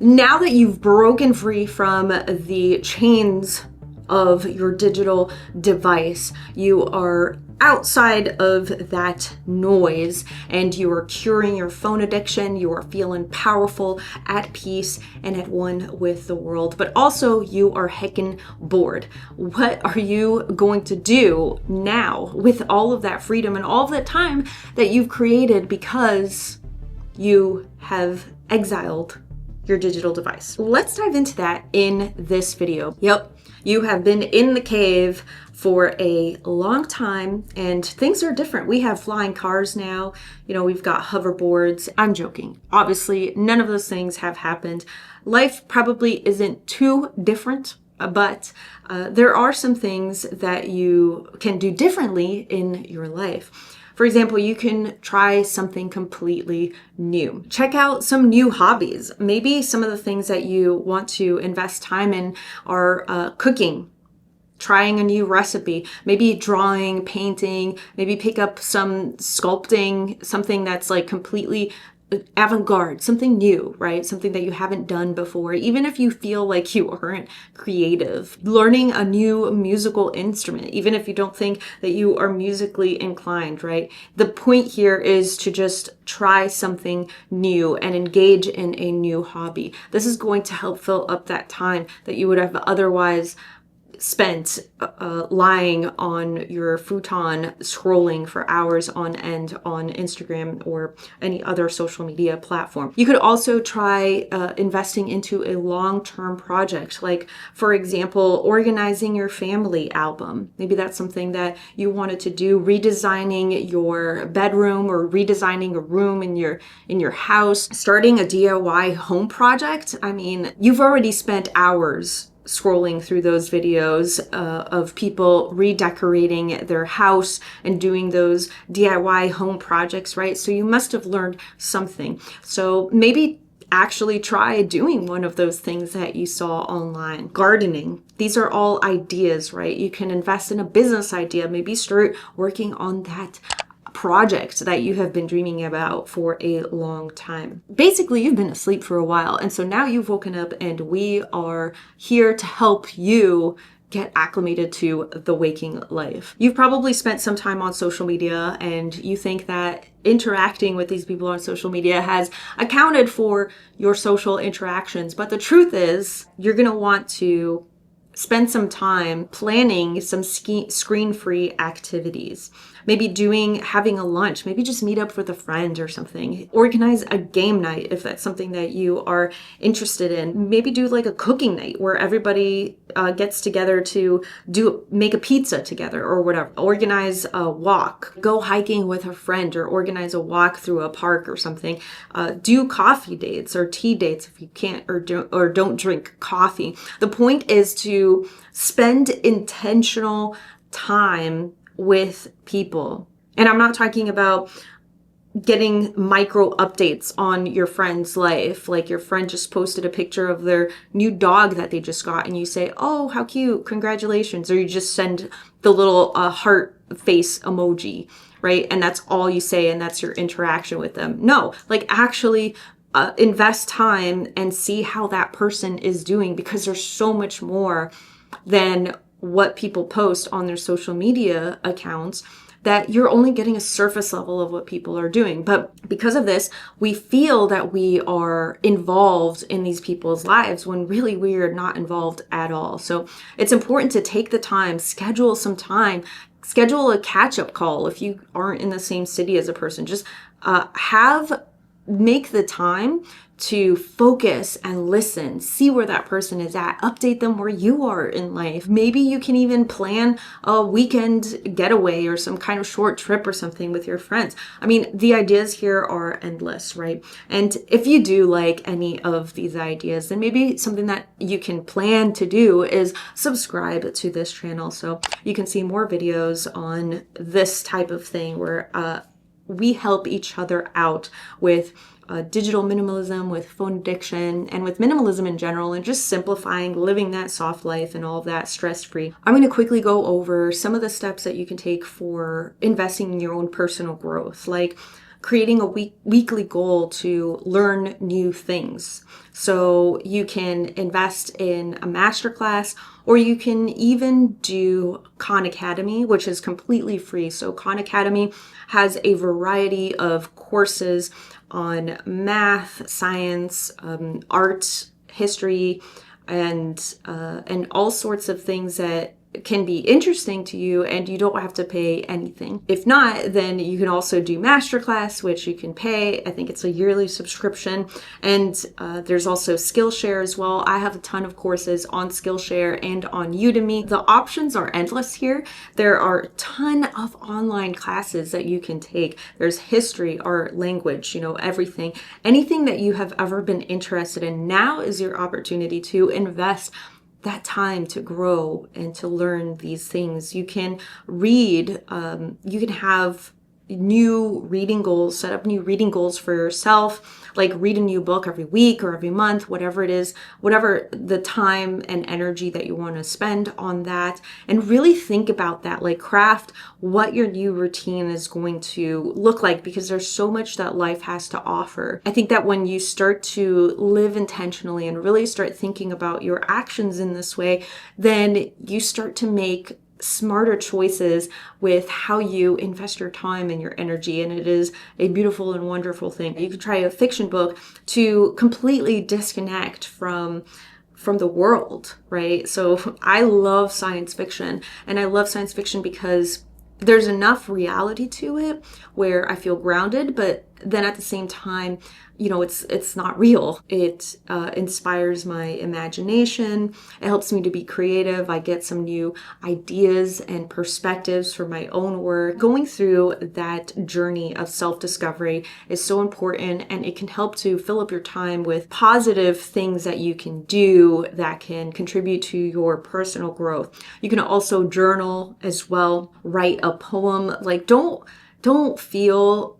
Now that you've broken free from the chains of your digital device, you are outside of that noise and you are curing your phone addiction, you are feeling powerful, at peace, and at one with the world. But also you are heckin' bored. What are you going to do now with all of that freedom and all of that time that you've created because you have exiled your digital device? Let's dive into that in this video. Yep, you have been in the cave for a long time and things are different. We have flying cars now, we've got hoverboards. I'm joking. Obviously, none of those things have happened. Life probably isn't too different, but there are some things that you can do differently in your life. For example, you can try something completely new. Check out some new hobbies. Maybe some of the things that you want to invest time in are cooking, trying a new recipe, maybe drawing, painting, maybe pick up some sculpting, something that's like completely avant-garde, something new, right? Something that you haven't done before, even if you feel like you aren't creative. Learning a new musical instrument, even if you don't think that you are musically inclined, right? The point here is to just try something new and engage in a new hobby. This is going to help fill up that time that you would have otherwise spent lying on your futon scrolling for hours on end on Instagram or any other social media platform. You could also try investing into a long-term project, like, for example, organizing your family album. Maybe that's something that you wanted to do, redesigning your bedroom or redesigning a room in your house, starting a DIY home project. I mean, you've already spent hours scrolling through those videos of people redecorating their house and doing those DIY home projects, right? So you must have learned something. So maybe actually try doing one of those things that you saw online. Gardening. These are all ideas, right? You can invest in a business idea, maybe start working on that project that you have been dreaming about for a long time. Basically, you've been asleep for a while, and so now you've woken up and we are here to help you get acclimated to the waking life. You've probably spent some time on social media and you think that interacting with these people on social media has accounted for your social interactions, but the truth is you're going to want to spend some time planning some screen-free activities. Maybe having a lunch, maybe just meet up with a friend or something. Organize a game night if that's something that you are interested in. Maybe do like a cooking night where everybody gets together to make a pizza together or whatever. Organize a walk, go hiking with a friend or organize a walk through a park or something. Do coffee dates or tea dates if you can't or don't drink coffee. The point is to spend intentional time with people. And I'm not talking about getting micro updates on your friend's life. Like your friend just posted a picture of their new dog that they just got and you say, "Oh, how cute, congratulations." Or you just send the little heart face emoji, right? And that's all you say and that's your interaction with them. No, like actually invest time and see how that person is doing, because there's so much more than what people post on their social media accounts that you're only getting a surface level of what people are doing. But because of this, we feel that we are involved in these people's lives when really we are not involved at all. So it's important to take the time, schedule some time, schedule a catch-up call if you aren't in the same city as a person. Just make the time to focus and listen, see where that person is at, update them where you are in life. Maybe you can even plan a weekend getaway or some kind of short trip or something with your friends. I mean, the ideas here are endless, right? And if you do like any of these ideas, then maybe something that you can plan to do is subscribe to this channel so you can see more videos on this type of thing where we help each other out with digital minimalism, with phone addiction, and with minimalism in general, and just simplifying, living that soft life and all of that stress-free. I'm going to quickly go over some of the steps that you can take for investing in your own personal growth. Like, creating a weekly goal to learn new things. So you can invest in a masterclass, or you can even do Khan Academy, which is completely free. So Khan Academy has a variety of courses on math, science, art, history, and all sorts of things that can be interesting to you, and you don't have to pay anything. If not, then you can also do masterclass, which you can pay. I think it's a yearly subscription. And there's also Skillshare as well. I have a ton of courses on Skillshare and on Udemy. The options are endless here. There are a ton of online classes that you can take. There's history, art, language, everything. Anything that you have ever been interested in, now is your opportunity to invest that time to grow and to learn these things. You can read, you can have new reading goals, set up new reading goals for yourself, like read a new book every week or every month, whatever it is, whatever the time and energy that you want to spend on that. And really think about that, like craft what your new routine is going to look like, because there's so much that life has to offer. I think that when you start to live intentionally and really start thinking about your actions in this way, then you start to make smarter choices with how you invest your time and your energy. And it is a beautiful and wonderful thing. You could try a fiction book to completely disconnect from the world, right? So I love science fiction, and I love science fiction because there's enough reality to it where I feel grounded, but then at the same time, it's not real. It inspires my imagination. It helps me to be creative. I get some new ideas and perspectives for my own work. Going through that journey of self-discovery is so important, and it can help to fill up your time with positive things that you can do that can contribute to your personal growth. You can also journal as well, write a poem. Like don't feel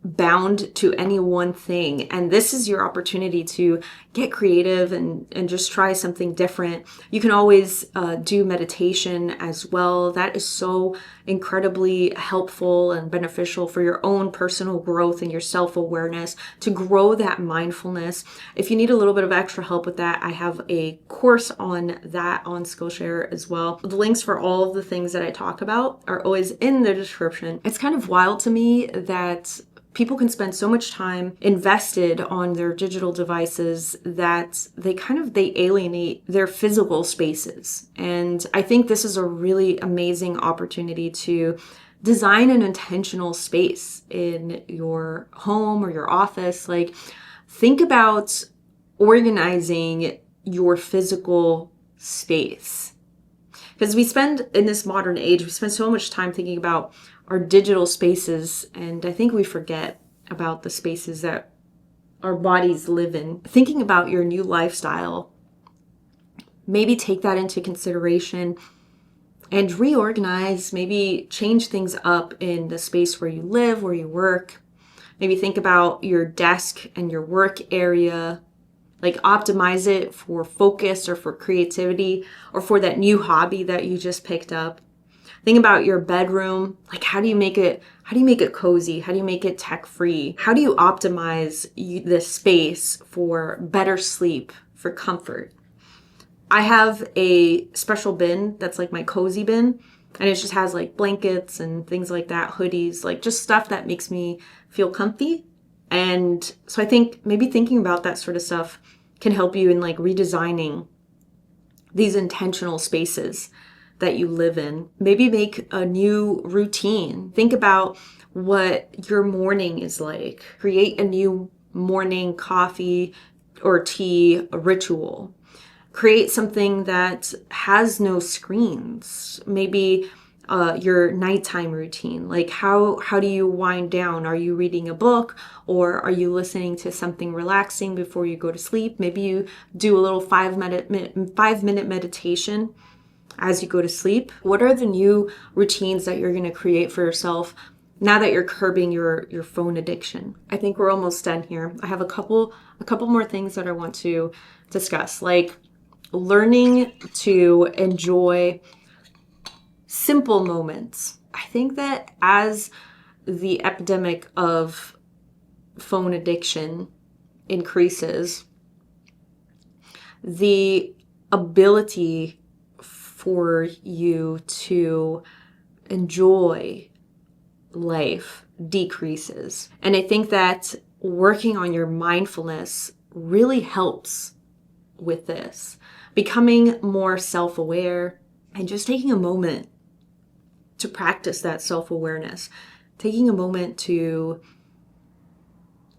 bound to any one thing. And this is your opportunity to get creative and just try something different. You can always do meditation as well. That is so incredibly helpful and beneficial for your own personal growth and your self-awareness, to grow that mindfulness. If you need a little bit of extra help with that, I have a course on that on Skillshare as well. The links for all of the things that I talk about are always in the description. It's kind of wild to me that people can spend so much time invested on their digital devices that they alienate their physical spaces. And I think this is a really amazing opportunity to design an intentional space in your home or your office. Like, think about organizing your physical space. Because in this modern age, we spend so much time thinking about our digital spaces, and I think we forget about the spaces that our bodies live in. Thinking about your new lifestyle, maybe take that into consideration and reorganize, maybe change things up in the space where you live, where you work. Maybe think about your desk and your work area, like optimize it for focus or for creativity or for that new hobby that you just picked up. Think about your bedroom. Like, how do you make it cozy? How do you make it tech-free? How do you optimize this space for better sleep, for comfort? I have a special bin that's like my cozy bin, and it just has like blankets and things like that, hoodies, like just stuff that makes me feel comfy. And so I think maybe thinking about that sort of stuff can help you in like redesigning these intentional spaces that you live in. Maybe make a new routine. Think about what your morning is like. Create a new morning coffee or tea ritual. Create something that has no screens. Maybe your nighttime routine. Like, how do you wind down? Are you reading a book, or are you listening to something relaxing before you go to sleep? Maybe you do a little 5-minute meditation as you go to sleep. What are the new routines that you're going to create for yourself now that you're curbing your phone addiction? I think we're almost done here. I have a couple more things that I want to discuss, like learning to enjoy simple moments. I think that as the epidemic of phone addiction increases, the ability for you to enjoy life decreases. And I think that working on your mindfulness really helps with this. Becoming more self-aware and just taking a moment to practice that self-awareness. Taking a moment to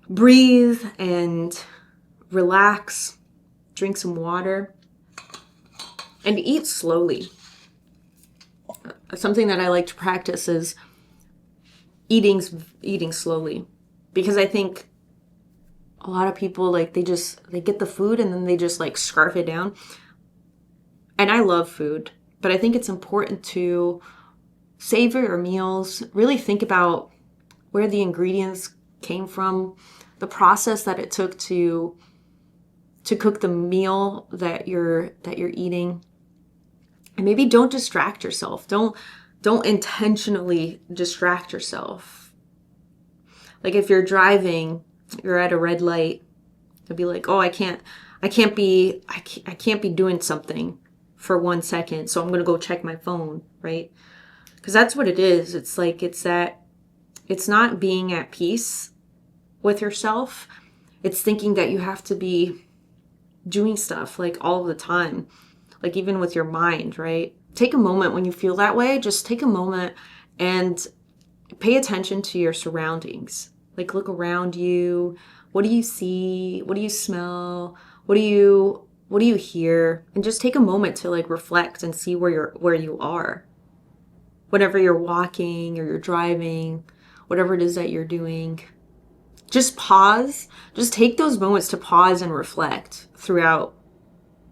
breathe and relax, drink some water, and eat slowly. Something that I like to practice is eating slowly, because I think a lot of people, like, they get the food and then they just like scarf it down. And I love food, but I think it's important to savor your meals, really think about where the ingredients came from, the process that it took to cook the meal that you're eating. And maybe don't distract yourself. Don't intentionally distract yourself. Like if you're driving, you're at a red light, you'll be like, "Oh, I can't be doing something for 1 second, so I'm going to go check my phone," right? Because that's what it is. It's like it's not being at peace with yourself. It's thinking that you have to be doing stuff like all the time. Like even with your mind, right? Take a moment when you feel that way. Just take a moment and pay attention to your surroundings. Like look around you. What do you see? What do you smell? What do you hear? And just take a moment to like reflect and see where you are. Whenever you're walking or you're driving, whatever it is that you're doing, just pause. Just take those moments to pause and reflect throughout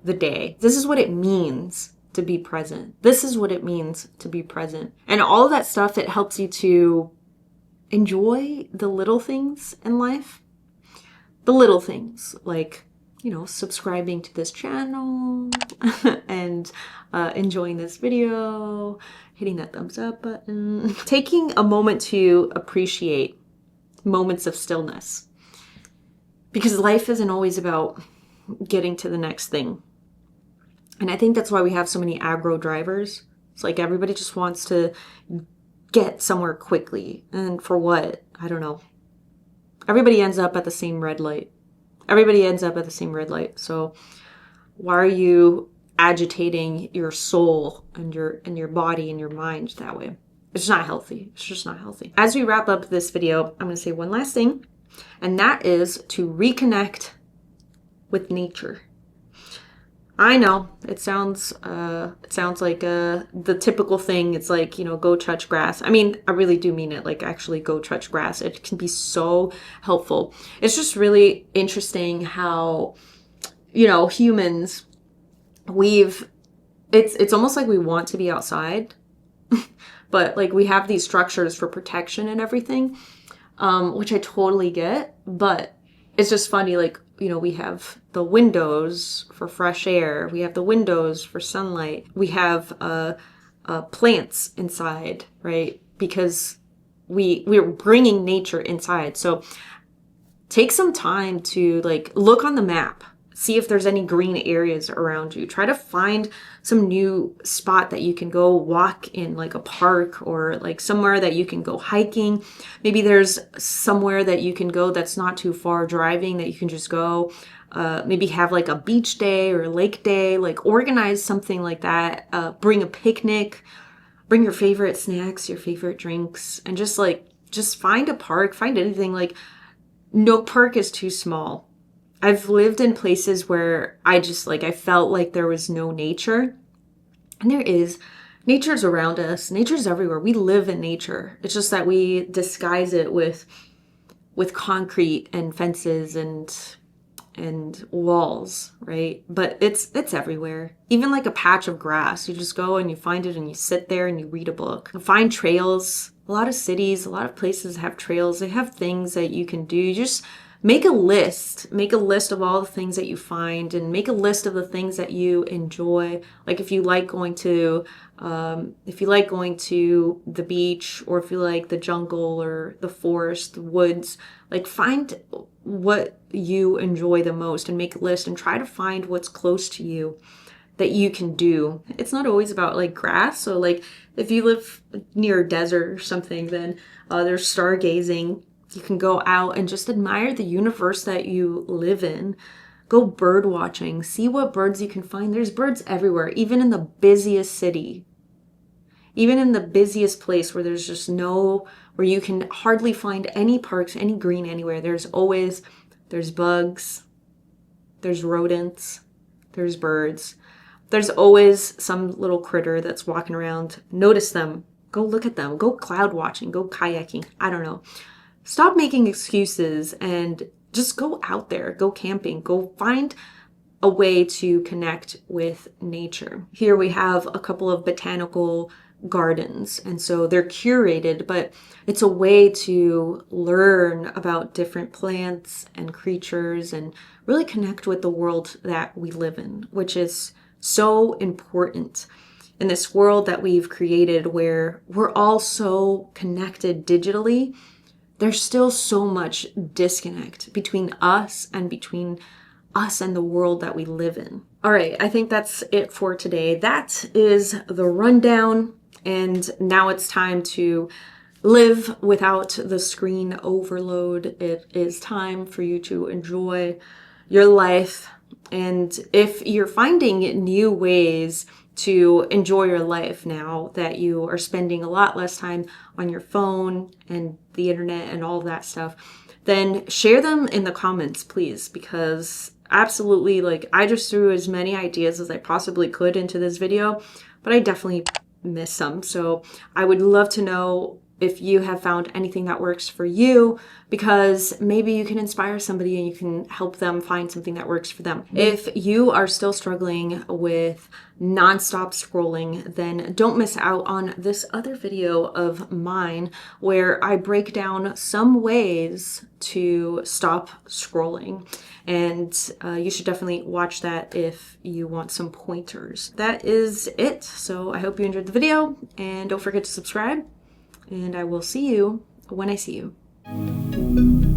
the day. This is what it means to be present. This is what it means to be present. And all of that stuff, it helps you to enjoy the little things in life. The little things like, subscribing to this channel and enjoying this video, hitting that thumbs up button, taking a moment to appreciate moments of stillness. Because life isn't always about getting to the next thing. And I think that's why we have so many aggro drivers. It's like everybody just wants to get somewhere quickly. And for what? I don't know. Everybody ends up at the same red light. So why are you agitating your soul and your body and your mind that way? It's not healthy. It's just not healthy. As we wrap up this video, I'm going to say one last thing, and that is to reconnect with nature. I know it sounds like the typical thing. It's like, go touch grass. I mean, I really do mean it. Like actually go touch grass. It can be so helpful. It's just really interesting how, humans, it's almost like we want to be outside, but like we have these structures for protection and everything, which I totally get. But it's just funny, like, we have the windows for fresh air. We have the windows for sunlight. We have plants inside, right? Because we're bringing nature inside. So take some time to like look on the map. See if there's any green areas around you. Try to find some new spot that you can go walk in, like a park or like somewhere that you can go hiking. Maybe there's somewhere that you can go that's not too far driving that you can just go. Maybe have like a beach day or a lake day, like organize something like that. Bring a picnic, bring your favorite snacks, your favorite drinks, and just find a park, find anything. Like no park is too small. I've lived in places where I felt like there was no nature. And there is. Nature's around us. Nature's everywhere. We live in nature. It's just that we disguise it with concrete and fences and walls, right? But it's everywhere. Even like a patch of grass. You just go and you find it and you sit there and you read a book. Find trails. A lot of cities, a lot of places have trails. They have things that you can do. You just make a list. Make a list of all the things that you find, and make a list of the things that you enjoy. Like if you like going to the beach, or if you like the jungle or the forest, the woods, like find what you enjoy the most and make a list and try to find what's close to you that you can do. It's not always about like grass. So like if you live near a desert or something, then there's stargazing. You can go out and just admire the universe that you live in. Go bird watching. See what birds you can find. There's birds everywhere, even in the busiest city. Even in the busiest place where where you can hardly find any parks, any green anywhere. There's bugs, there's rodents, there's birds. There's always some little critter that's walking around. Notice them. Go look at them. Go cloud watching. Go kayaking. I don't know. Stop making excuses and just go out there. Go camping. Go find a way to connect with nature. Here we have a couple of botanical gardens, and so they're curated, but it's a way to learn about different plants and creatures and really connect with the world that we live in, which is so important in this world that we've created where we're all so connected digitally. There's still so much disconnect between us and the world that we live in. All right, I think that's it for today. That is the rundown. And now it's time to live without the screen overload. It is time for you to enjoy your life. And if you're finding new ways to enjoy your life now that you are spending a lot less time on your phone and the internet and all of that stuff, then share them in the comments, please, because absolutely, like, I just threw as many ideas as I possibly could into this video, but I definitely missed some. So I would love to know if you have found anything that works for you, because maybe you can inspire somebody and you can help them find something that works for them. If you are still struggling with nonstop scrolling, then don't miss out on this other video of mine where I break down some ways to stop scrolling. And you should definitely watch that if you want some pointers. That is it. So I hope you enjoyed the video, and don't forget to subscribe. And I will see you when I see you.